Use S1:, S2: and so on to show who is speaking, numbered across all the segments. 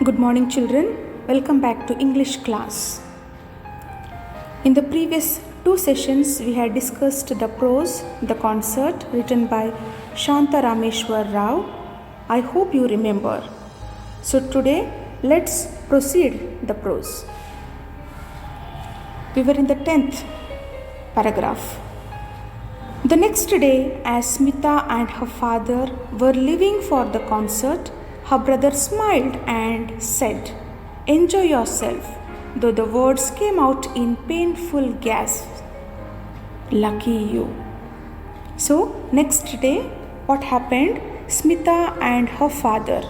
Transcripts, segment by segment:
S1: Good morning, children. Welcome back to English class. In the previous two sessions, we had discussed the prose, the concert written by Shanta Rameshwar Rao. I hope you remember. So today, let's proceed the prose. We were in the 10th paragraph. The next day, as Smita and her father were leaving for the concert, her brother smiled and said, "Enjoy yourself," though the words came out in painful gasps. Lucky you. So, next day, what happened? Smita and her father.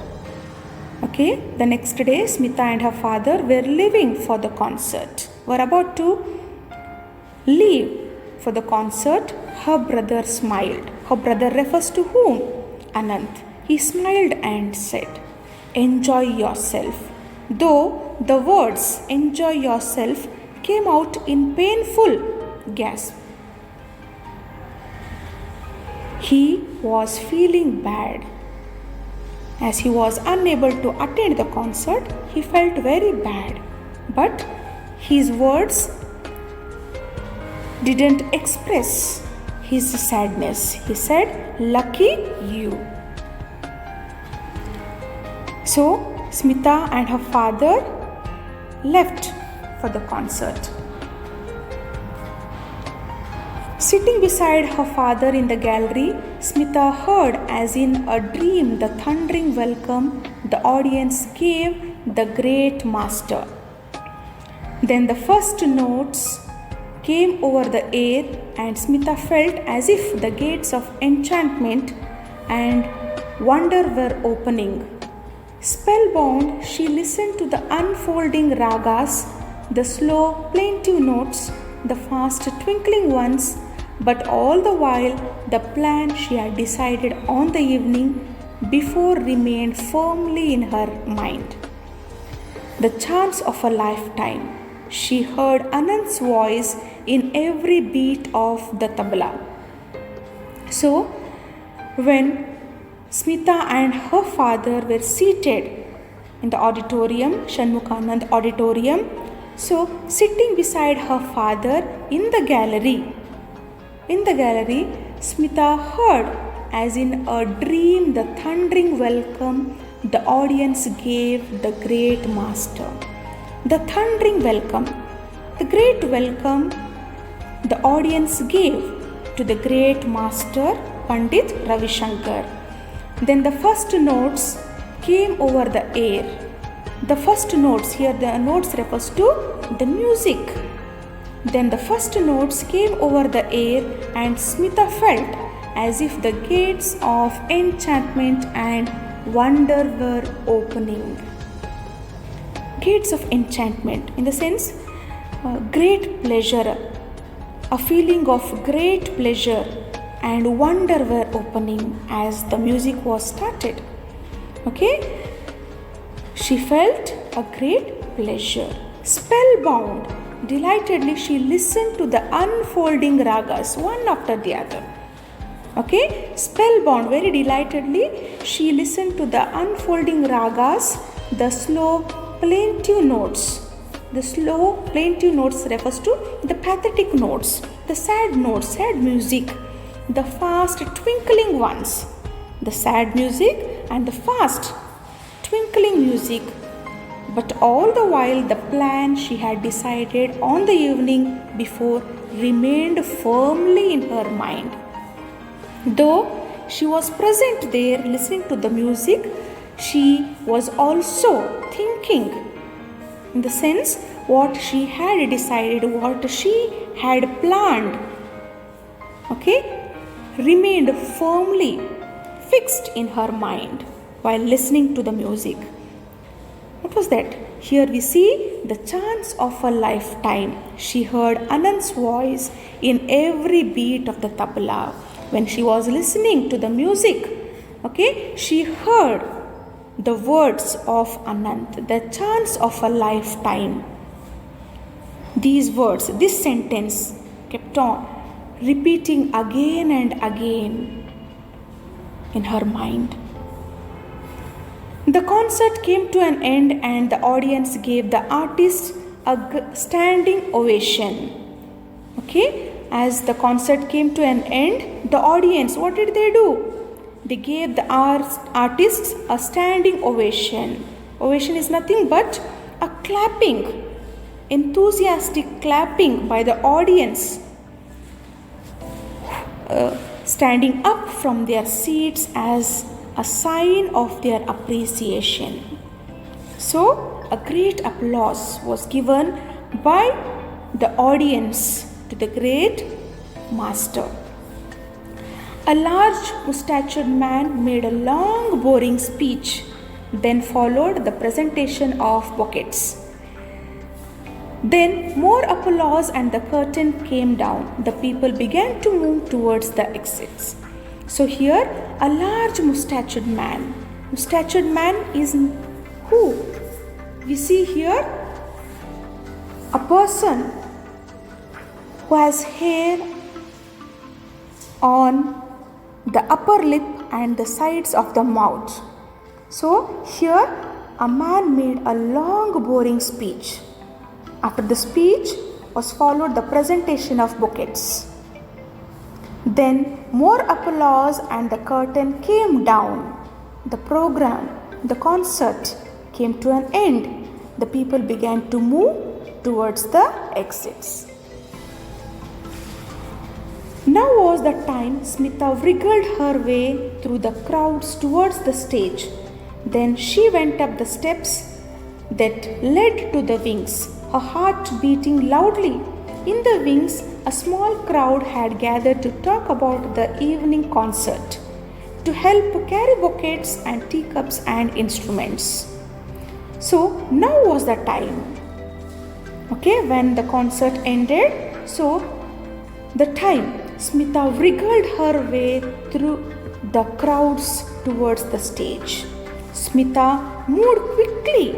S1: The next day, Smita and her father were leaving for the concert. Were about to leave for the concert. Her brother smiled. Her brother refers to whom? Anant. He smiled and said, "Enjoy yourself," though the words "enjoy yourself" came out in painful gasp. He was feeling bad. As he was unable to attend the concert, he felt very bad. But his words didn't express his sadness. He said, "Lucky you." So, Smita and her father left for the concert. Sitting beside her father in the gallery, Smita heard as in a dream the thundering welcome the audience gave the great master. Then the first notes came over the air and Smita felt as if the gates of enchantment and wonder were opening. Spellbound, she listened to the unfolding ragas, the slow, plaintive notes, the fast, twinkling ones, but all the while the plan she had decided on the evening before remained firmly in her mind. The chance of a lifetime. She heard Anant's voice in every beat of the tabla. So, when Smita and her father were seated in the auditorium, Shanmukhanand auditorium. So, sitting beside her father in the gallery, Smita heard as in a dream the thundering welcome the audience gave the great master. The thundering welcome, the great welcome the audience gave to the great master Pandit Ravi Shankar. Then the first notes came over the air. The first notes, here the notes refers to the music. Then the first notes came over the air and Smita felt as if the gates of enchantment and wonder were opening. Gates of enchantment, in the sense, great pleasure, a feeling of great pleasure and wonder were opening as the music was started. She felt a great pleasure. Spellbound, delightedly she listened to the unfolding ragas one after the other. Spellbound, very delightedly she listened to the unfolding ragas, the slow plaintive notes. The slow plaintive notes refers to the pathetic notes, the sad notes, sad music. The fast twinkling ones, the sad music and the fast twinkling music, but all the while the plan she had decided on the evening before remained firmly in her mind. Though she was present there listening to the music, she was also thinking, in the sense, what she had decided, what she had planned, remained firmly fixed in her mind while listening to the music. What was that? Here we see the chance of a lifetime. She heard Anant's voice in every beat of the tabla. When she was listening to the music, she heard the words of Anant, the chance of a lifetime. These words, this sentence kept on repeating again and again in her mind. The concert came to an end and the audience gave the artist a standing ovation. Okay, as the concert came to an end, the audience, what did they do? They gave the artists a standing ovation. Ovation is nothing but a clapping, enthusiastic clapping by the audience, standing up from their seats as a sign of their appreciation. So, a great applause was given by the audience to the great master. A large mustachioed man made a long, boring speech. Then followed the presentation of bouquets. Then more applause and the curtain came down. The people began to move towards the exits. So here, a large mustachioed man. Mustachioed man is who? We see here a person who has hair on the upper lip and the sides of the mouth. So here a man made a long boring speech. After the speech was followed the presentation of bouquets. Then more applause and the curtain came down. The program, the concert came to an end. The people began to move towards the exits. Now was the time Smita wriggled her way through the crowds towards the stage. Then she went up the steps that led to the wings, her heart beating loudly. In the wings, a small crowd had gathered to talk about the evening concert, to help carry bouquets and teacups and instruments. So now was the time, when the concert ended. So the time Smita wriggled her way through the crowds towards the stage. Smita moved quickly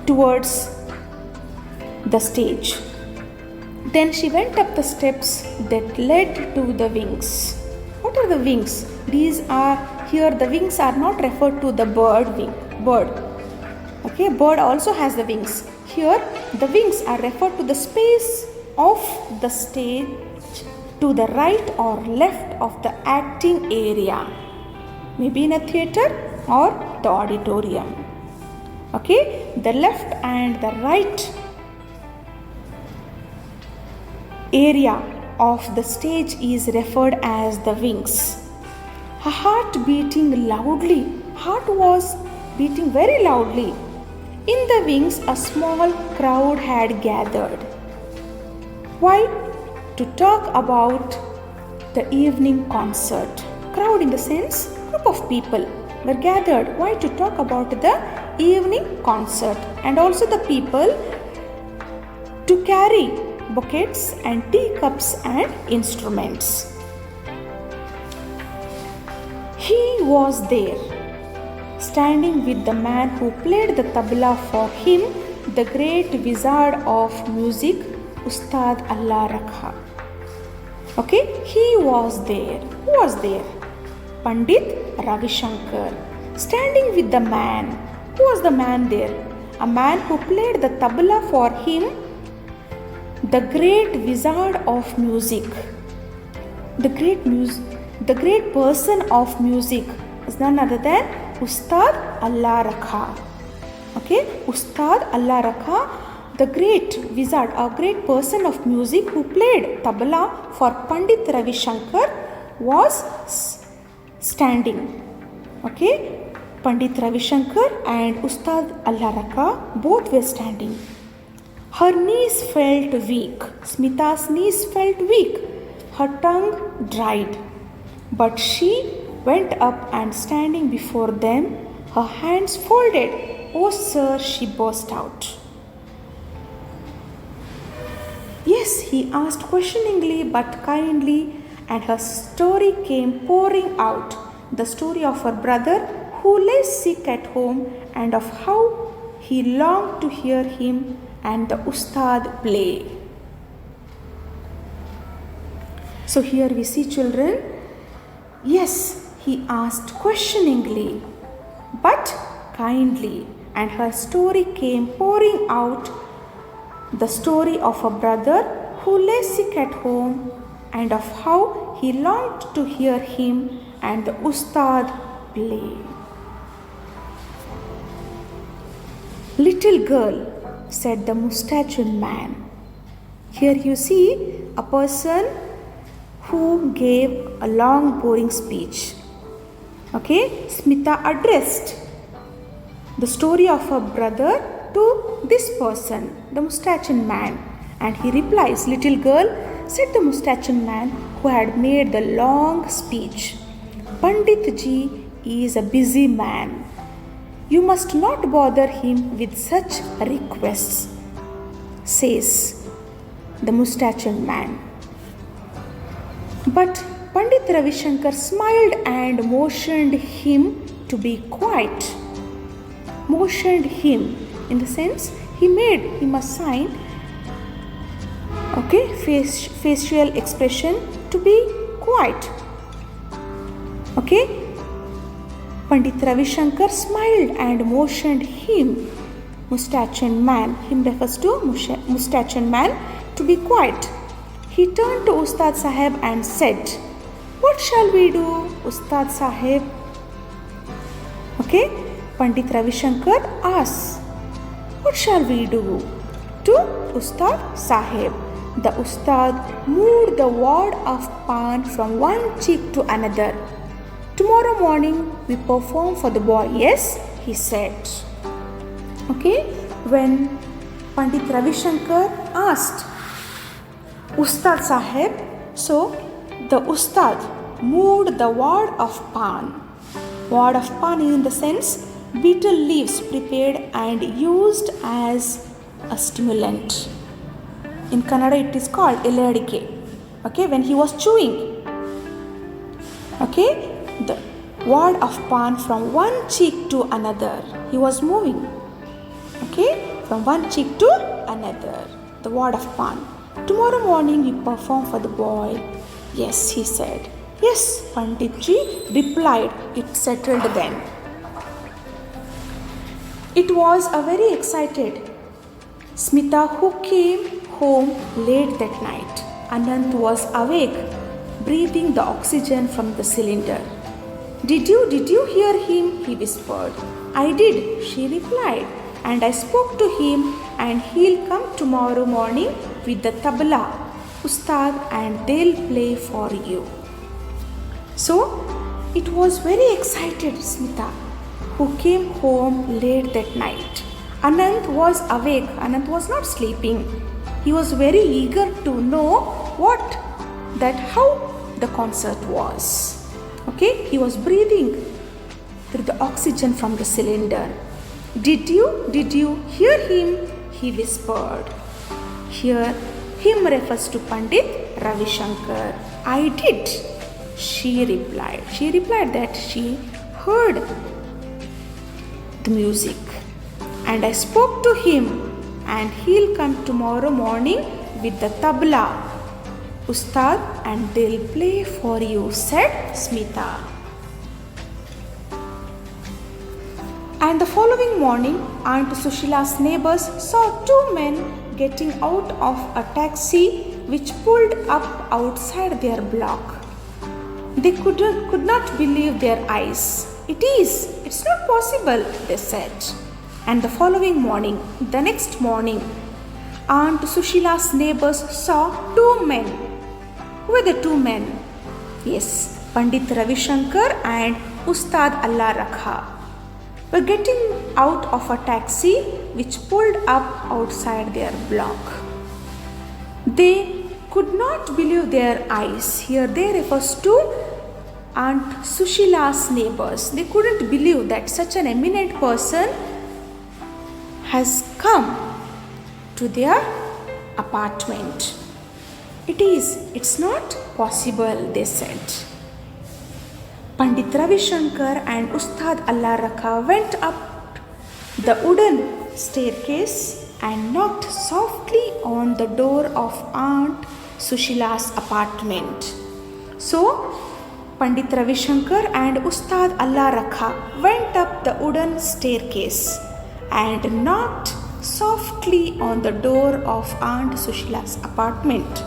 S1: towards the stage. Then she went up the steps that led to the wings. What are the wings? These are here, the wings are not referred to the bird wing. Bird also has the wings. Here the wings are referred to the space of the stage to the right or left of the acting area, maybe in a theater or the auditorium. The left and the right area of the stage is referred as the wings. Her heart beating loudly. Heart was beating very loudly. In the wings, a small crowd had gathered. Why? To talk about the evening concert. Crowd in the sense, group of people were gathered. Why? To talk about the evening concert. And also the people to carry bouquets and teacups and instruments. He was there, standing with the man who played the tabla for him, the great wizard of music, Ustad Allah Rakha. He was there. Who was there? Pandit Ravi Shankar, standing with the man. Who was the man there? A man who played the tabla for him, the great wizard of music. The great person of music is none other than Ustad Allah Rakha. Ustad Allah Rakha, the great wizard, a great person of music who played tabla for Pandit Ravi Shankar, was standing. Pandit Ravi Shankar and Ustad Allah Rakha both were standing. Her knees felt weak. Smita's knees felt weak. Her tongue dried. But she went up and standing before them, her hands folded. "Oh, sir," she burst out. Yes, he asked questioningly but kindly, and her story came pouring out. The story of her brother who lay sick at home and of how he longed to hear him and the Ustad play. So here we see, children, yes, he asked questioningly, but kindly, and her story came pouring out, the story of a brother who lay sick at home and of how he longed to hear him and the Ustad play. "Little girl," said the mustachioed man. Here you see a person who gave a long boring speech. Okay, Smita addressed the story of her brother to this person, the mustachioed man, and he replies, "Little girl," said the mustachioed man who had made the long speech, "Pandit ji is a busy man. You must not bother him with such requests," says the mustachioed man. But Pandit Ravi Shankar smiled and motioned him to be quiet. Motioned him in the sense he made him a sign, okay, facial expression to be quiet. Okay, Pandit Ravi Shankar smiled and motioned him, mustachioed man, him refers to mustachioed man, to be quiet. He turned to Ustad Sahib and said, "What shall we do, Ustad Sahib?" Okay, Pandit Ravi Shankar asks, "What shall we do?" to Ustad Sahib. The Ustad moved the wad of pan from one cheek to another. "Tomorrow morning we perform for the boy, yes?" he said. Okay, when Pandit Ravi Shankar asked Ustad Sahib, so the Ustad moved the wad of pan. Wad of pan is in the sense betel leaves prepared and used as a stimulant. In Kannada it is called eladike. Okay, when he was chewing. Okay, the wad of pan from one cheek to another. He was moving. Okay, from one cheek to another. The wad of pan. "Tomorrow morning we perform for the boy." "Yes," he said. "Yes," Pandit ji replied. "It settled then." It was a very excited Smita who came home late that night. Anant was awake, breathing the oxygen from the cylinder. Did you hear him?" he whispered. "I did," she replied, "and I spoke to him, and he'll come tomorrow morning with the tabla, Ustad, and they'll play for you." So it was very excited Smita who came home late that night. Anant was awake. Anant was not sleeping. He was very eager to know how the concert was. Okay, he was breathing through the oxygen from the cylinder. Did you hear him?" he whispered. Here, him refers to Pandit Ravi Shankar. "I did," she replied. She replied that she heard the music. "And I spoke to him, and he'll come tomorrow morning with the tabla, Ustad, and they'll play for you," said Smita. And the following morning, Aunt Sushila's neighbors saw two men getting out of a taxi which pulled up outside their block. They could not believe their eyes. It's not possible," they said. And the next morning, Aunt Sushila's neighbors saw two men. Who were the two men? Yes, Pandit Ravi Shankar and Ustad Allah Rakha were getting out of a taxi which pulled up outside their block. They could not believe their eyes. Here they refers to Aunt Sushila's neighbors. They couldn't believe that such an eminent person has come to their apartment. It's not possible, they said. Pandit Ravi Shankar and Ustad Allah Rakha went up the wooden staircase and knocked softly on the door of Aunt Sushila's apartment. So Pandit Ravi Shankar and Ustad Allah Rakha went up the wooden staircase and knocked softly on the door of Aunt Sushila's apartment.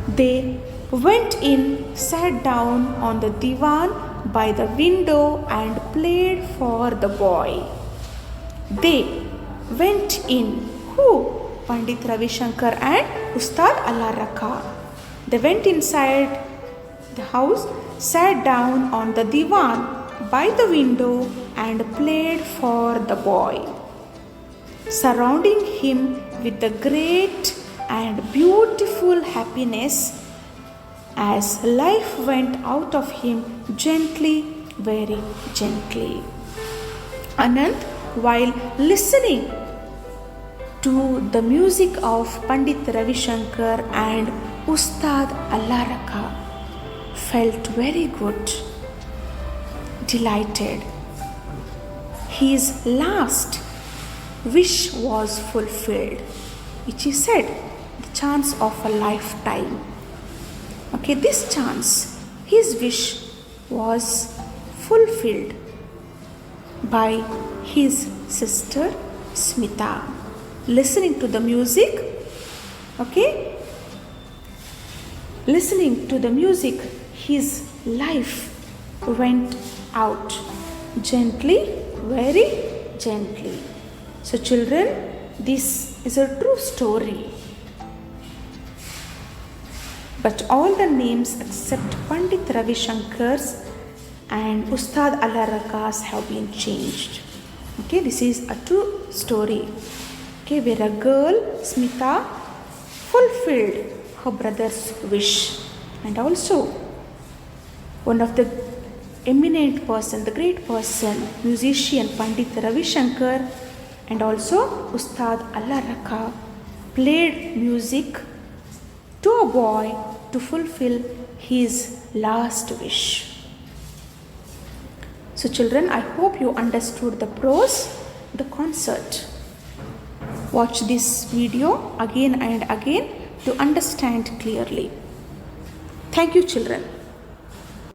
S1: They went in, sat down on the divan by the window and played for the boy. They went in. Who? Pandit Ravi Shankar and Ustad Allah Rakha. They went inside the house, sat down on the divan by the window and played for the boy, surrounding him with the great and beautiful happiness as life went out of him gently, very gently. Anand, while listening to the music of Pandit Ravi Shankar and Ustad Allah Rakha, felt very good, delighted. His last wish was fulfilled, which he said, the chance of a lifetime. Okay, this chance, his wish was fulfilled by his sister Smita. Listening to the music, okay, listening to the music, his life went out gently, very gently. So children, this is a true story. But all the names except Pandit Ravi Shankar's and Ustad Allah Rakha's have been changed. Okay, this is a true story. Okay, where a girl, Smita, fulfilled her brother's wish, and also one of the eminent person, the great person, musician Pandit Ravi Shankar and also Ustad Allah Rakha played music to a boy to fulfill his last wish. So children, I hope you understood the prose, the concert. Watch this video again and again to understand clearly. Thank you children.